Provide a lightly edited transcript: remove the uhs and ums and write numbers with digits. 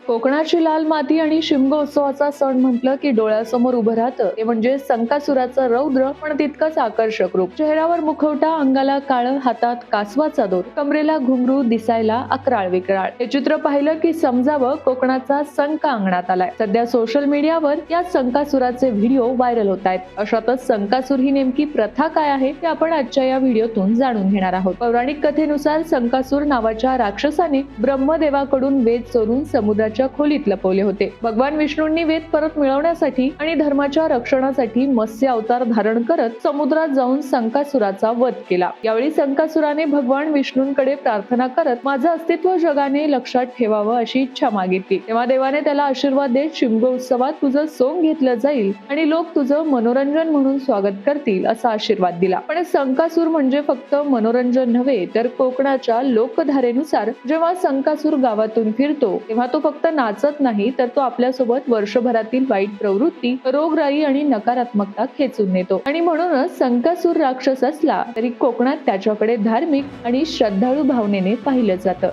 कोकणाची लाल माती आणि शिमगोत्सवाचा सण म्हटलं की डोळ्यासमोर उभं राहतं ते म्हणजे संकासुराचं रौद्र पण तितकंच आकर्षक रूप. चेहऱ्यावर मुखवटा, अंगाला काळं, हातात कासवाचा दोर, कमरेला घुंगरू, दिसायला अकराळ विक्राळ. हे चित्र पाहिलं की समजावं कोकणाचा संका अंगणात आलाय. सध्या सोशल मीडियावर या संकासुराचे व्हिडिओ व्हायरल होत आहेत. अशातच संकासुर ही नेमकी प्रथा काय आहे ते आपण आजच्या या व्हिडिओतून जाणून घेणार आहोत. पौराणिक कथेनुसार संकासुर नावाच्या राक्षसाने ब्रह्मदेवाकडून वेद चोरून समुद्राच्या खोलीत लपवले होते. भगवान विष्णूंनी वेद परत मिळवण्यासाठी आणि धर्माच्या रक्षणासाठी मत्स्य अवतार धारण करत समुद्रात जाऊन संकासुराचा वध केला. यावेळी संकासुराने भगवान विष्णूंकडे प्रार्थना करत माझं अस्तित्व जगाने लक्षात ठेवावं अशी इच्छा मागितली. तेव्हा देवाने त्याला आशीर्वाद देत शिमगोत्सवात तुझं सोंग घेतलं जाईल आणि लोक तुझं मनोरंजन म्हणून स्वागत करतील असा आशीर्वाद दिला. पण संकासुर म्हणजे फक्त मनोरंजन नव्हे तर कोकणाच्या लोकधारेनुसार जेव्हा संकासुर गावातून फिरतो तेव्हा तो फक्त नाचत नाही तर तो आपल्यासोबत वर्षभरातील वाईट प्रवृत्ती, रोगराई आणि नकारात्मकता खेचून नेतो. आणि म्हणूनच संकासुर राक्षस असला तरी कोकणात त्याच्याकडे धार्मिक आणि श्रद्धाळू भावनेने पाहिलं जातं.